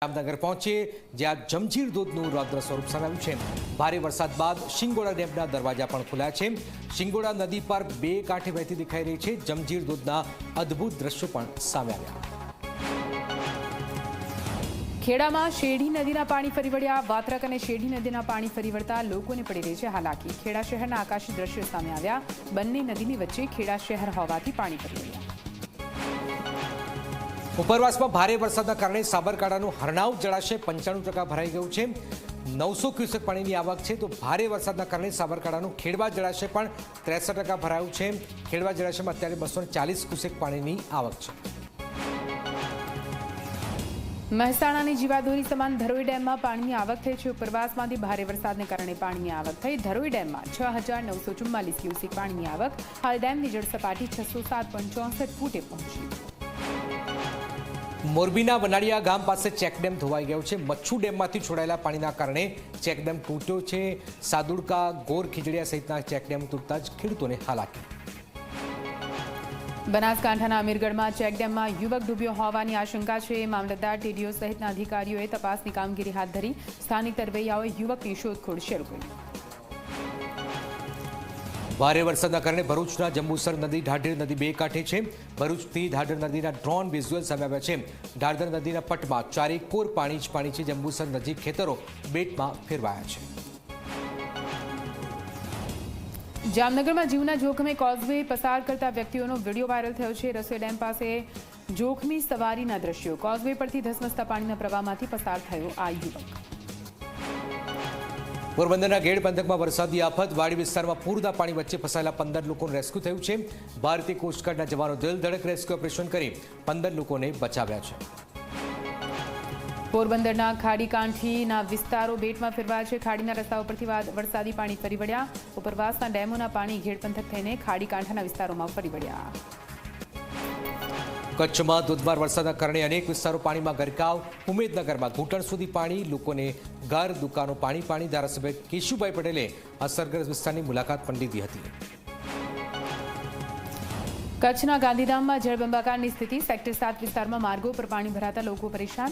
જામનગર પહોંચીએ જ્યાં જમજીર ધોધનું રૌદ્ર સ્વરૂપ સામે આવ્યું છે। ભારે વરસાદ બાદ શિંગોડા ડેમના દરવાજા પણ ખુલ્યા છે। શિંગોડા નદી પર બે કાંઠે વહેતી દેખાઈ રહી છે। જમજીર ધોધના અદ્ભુત દ્રશ્યો પણ સામે આવ્યા। ખેડામાં શેરડી નદીના પાણી ફરી વળ્યા। વાત્રક અને શેરડી નદીના પાણી ફરી વળતા લોકોને પડી રહી છે હાલાકી। ખેડા શહેરના આકાશી દ્રશ્યો સામે આવ્યા। બંને નદીની વચ્ચે ખેડા શહેર હોવાથી પાણી ફરી વળ્યા। ઉપરવાસમાં ભારે વરસાદના કારણે સાબરકાંઠાનું હરણાવ જળાશય 95% ભરાઈ ગયું છે। 900 ક્યુસેક પાણીની આવક છે, તો ભારે વરસાદના કારણે સાબરકાંઠાનું ખેડવા જળાશય પણ 63% ભરાયું છે। ખેડવા જળાશયમાં અત્યારે 240 ક્યુસેક પાણીની આવક છે। મહેસાણાની જીવાદોરી સમાન ધરોઈ ડેમમાં પાણીની આવક થઈ છે। ઉપરવાસમાંથી ભારે વરસાદને કારણે પાણીની આવક થઈ। ધરોઈ ડેમમાં 6944 ક્યુસેક પાણીની આવક। હાલ ડેમની જળ સપાટી 607.64 ફૂટે પહોંચી। મોરબીના વનાડિયા ગામ પાસે ચેકડેમ ધોવાઈ ગયો છે। મચ્છુ ડેમમાંથી છોડાયેલા પાણીના કારણે ચેકડેમ તૂટ્યો છે। સાદુડકા, ગોર ખીજડીયા સહિતના ચેકડેમ તૂટતા જ ખેડૂતોને હાલાકી। બનાસકાંઠાના અમીરગઢમાં ચેકડેમમાં યુવક ડૂબ્યો હોવાની આશંકા છે। મામલતદાર, ટીડીઓ સહિતના અધિકારીઓએ તપાસની કામગીરી હાથ ધરી। સ્થાનિક તરવૈયાઓએ યુવકની શોધખોળ શરૂ કરી। ભારે વરસાદના કારણે ભરૂચના જંબુસર નદી, ઢાઢર નદી બે કાંઠે છે। ભરૂચથી ઢાઢર નદીના ડ્રોન વિઝ્યુઅલ સામે આવ્યા છે। ઢાઢર નદીના પટમાં ચારેકોર પાણી જ પાણી છે। જંબુસર નજીક ખેતરો બેટમાં ફેરવાયા છે। જામનગરમાં જીવના જોખમે કોઝવે પસાર કરતા વ્યક્તિઓનો વિડીયો વાયરલ થયો છે। રસોઈ ડેમ પાસે જોખમી સવારીના દ્રશ્યો। કોઝવે પરથી ધસમસતા પાણીના પ્રવાહમાંથી પસાર થયો આ યુવક। પોરબંદરના ગેડ પંથકમાં વરસાદી આફત। વાડી વિસ્તારમાં પૂરના પાણી વચ્ચે ફસાયેલા 15 લોકોનું રેસ્ક્યુ થયું છે। ભારતીય કોસ્ટગાર્ડના જવાનો દિલધડક રેસ્ક્યુ ઓપરેશન કરી 15 લોકોને બચાવ્યા છે। પોરબંદરના ખાડીકાંઠીના વિસ્તારો બેટમાં ફેરવાયા છે। ખાડીના રસ્તાઓ પરથી વરસાદી પાણી ફરી વળ્યા। ઉપરવાસના ડેમોના પાણી ગેડ પંથક થઈને ખાડીકાંઠાના વિસ્તારોમાં ફરી વળ્યા। કચ્છમાં ધોધમાર વરસાદના કારણે અનેક વિસ્તારો પાણીમાં ગરકાવ। ઉમેદનગરમાં ઘૂંટણ સુધી પાણી, લોકોને ઘર, દુકાનો પાણી। ધારાસભ્ય કેશુભાઈ પટેલે અસરગ્રસ્ત વિસ્તારની મુલાકાત પણ લીધી હતી। કચ્છના ગાંધીધામમાં જળબંબાકારની સ્થિતિ। સેક્ટર 7 વિસ્તારમાં માર્ગો પર પાણી ભરાતા લોકો પરેશાન।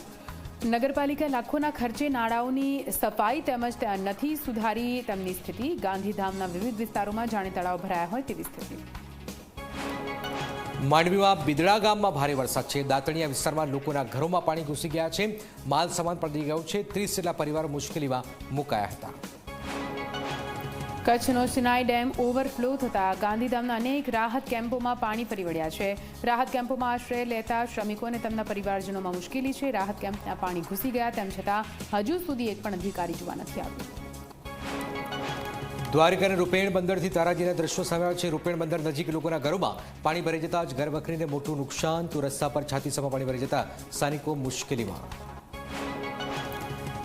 નગરપાલિકા લાખોના ખર્ચે નાળાઓની સફાઈ તેમજ નથી સુધારી તેમની સ્થિતિ। ગાંધીધામના વિવિધ વિસ્તારોમાં જાણે તળાવ ભરાયા હોય તેવી સ્થિતિ। માંડવીમાં બિદડા ગામમાં ભારે વરસાદ છે। દાંતણીયા વિસ્તારમાં લોકોના ઘરોમાં પાણી ઘૂસી ગયા છે। માલ સામાન પડી ગયો છે। 30 જેટલા પરિવારો મુશ્કેલીમાં મુકાયા હતા। કચ્છનો સિનાઈ ડેમ ઓવરફ્લો થતા ગાંધીધામના અનેક રાહત કેમ્પોમાં પાણી ફરી વળ્યા છે। રાહત કેમ્પોમાં આશ્રય લેતા શ્રમિકો અને તેમના પરિવારજનોમાં મુશ્કેલી છે। રાહત કેમ્પના પાણી ઘૂસી ગયા તેમ છતાં હજુ સુધી એક પણ અધિકારી જોવા નથી આવ્યો। દ્વારિકા અને રૂપેણ બંદરથી તારાજીના દ્રશ્યો સામે આવ્યા છે। રૂપેણ બંદર નજીક લોકોના ઘરોમાં પાણી ભરાઈ જતા જ ઘર વખરીને મોટું નુકસાન। તો રસ્તા પર છાતીસમાં પાણી ભરાઈ જતા સ્થાનિકો મુશ્કેલીમાં।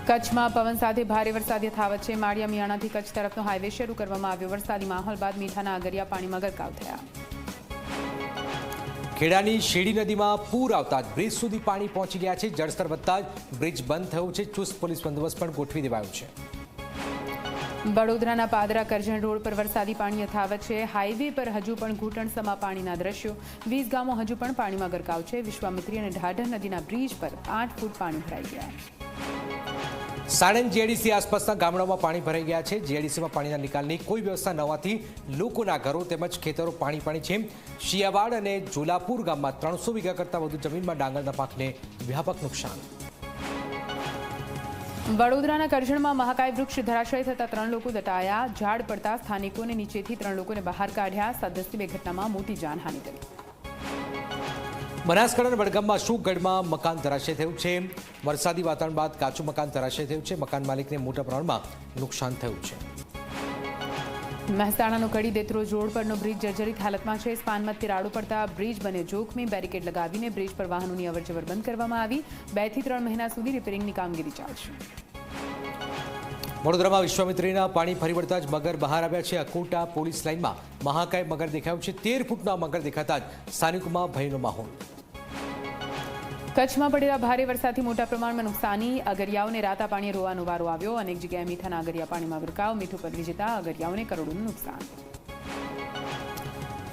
કચ્છમાં પવન સાથે ભારે વરસાદ યથાવત છે। માળિયા મિયાણાથી કચ્છ તરફનો હાઈવે શરૂ કરવામાં આવ્યો। વરસાદી માહોલ બાદ મીઠાના આગરિયા પાણીમાં ગરકાવ થયા। ખેડાની શેરડી નદીમાં પૂર આવતા જ બ્રિજ સુધી પાણી પહોંચી ગયા છે। જળસ્તર વધતા જ બ્રિજ બંધ થયો છે। ચુસ્ત પોલીસ બંદોબસ્ત પણ ગોઠવી દેવાયો છે। વડોદરાના પાદરા કરજણ રોડ પર વરસાદી પાણી યથાવત છે। હાઈવે પર હજુ પણ ઘૂંટણસમા પાણીના દ્રશ્યો। 20 ગામો હજુ પણ પાણીમાં ગરકાવ છે। વિશ્વામિત્રી અને ઢાઢર નદીના બ્રિજ પર 8 ફૂટ પાણી ભરાઈ ગયા। સાણંદ જીઆઈડીસી આસપાસના ગામડાઓમાં પાણી ભરાઈ ગયા છે। જીઆઈડીસીમાં પાણીના નિકાલની કોઈ વ્યવસ્થા ન હોવાથી લોકોના ઘરો તેમજ ખેતરો પાણી છે। શિયાવાડ અને જોલાપુર ગામમાં 300 વીઘા કરતાં વધુ જમીનમાં ડાંગરના પાકને વ્યાપક નુકસાન। વડોદરાના કરજણમાં મહાકાય વૃક્ષ ધરાશય થતા 3 લોકો દટાયા। ઝાડ પડતા સ્થાનિકોને નીચેથી 3 લોકોને બહાર કાઢ્યા। સદસ્યની ઘટનામાં મોટી જાનહાનિ થઈ। બનાસકાંઠાના વડગામમાં અશોકગઢમાં મકાન ધરાશય થયું છે। વરસાદી વાતાવરણ બાદ કાચું મકાન ધરાશય થયું છે। મકાન માલિકને મોટા પ્રમાણમાં નુકસાન થયું છે। મહેસાણાનો કડી દેત્રોજ રોડ પરનો બ્રિજ જર્જરિત હાલતમાં છે। સ્પાનમાં તિરાડો પડતા બ્રિજ બને જોખમી। બેરિકેડ લગાવીને બ્રિજ પર વાહનોની અવરજવર બંધ કરવામાં આવી। 2 થી 3 મહિના સુધી રિપેરિંગની કામગીરી ચાલશે। વડોદરામાં વિશ્વામિત્રીના પાણી ફરી વળતા જ મગર બહાર આવ્યા છે। અકોટા પોલીસ લાઇનમાં મહાકાય મગર દેખાયું છે। 13 ફૂટના મગર દેખાતા જ સ્થાનિકોમાં ભયનો માહોલ। કચ્છમાં પડેલા ભારે વરસાદથી મોટા પ્રમાણમાં નુકસાની। અગરિયાઓને રાતા પાણીએ રોવાનો વારો આવ્યો। અનેક જગ્યાએ મીઠાના અગરિયા પાણીમાં ગરકાવ। મીઠું પલળી જતા અગરિયાઓને કરોડોનું નુકસાન।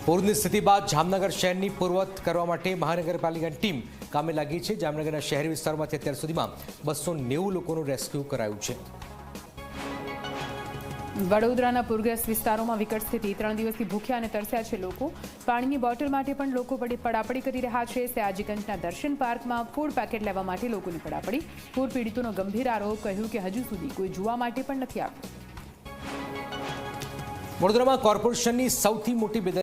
પૂરની સ્થિતિ બાદ જામનગર શહેરની પૂર્વવત કરવા માટે મહાનગરપાલિકાની ટીમ કામે લાગી છે। જામનગરના શહેરી વિસ્તારોમાંથી અત્યાર સુધીમાં 290 લોકોનું રેસ્ક્યુ કરાયું છે। વડોદરાના પૂરગ્રસ્ત વિસ્તારોમાં વિકટ સ્થિતિ। 3 દિવસથી ભૂખ્યા અને તરસ્યા છે લોકો। પાણીની બોટલ માટે પણ લોકો પડાપડી કરી રહ્યા છે। સયાજીગંજના દર્શન પાર્કમાં ફૂડ પેકેટ લેવા માટે લોકોની પડાપડી। પૂર પીડિતોનો ગંભીર આરોપ, કહ્યું કે હજુ સુધી કોઈ જોવા માટે પણ નથી આવ્યું। વડોદરામાં કોર્પોરેશનની સૌથી મોટી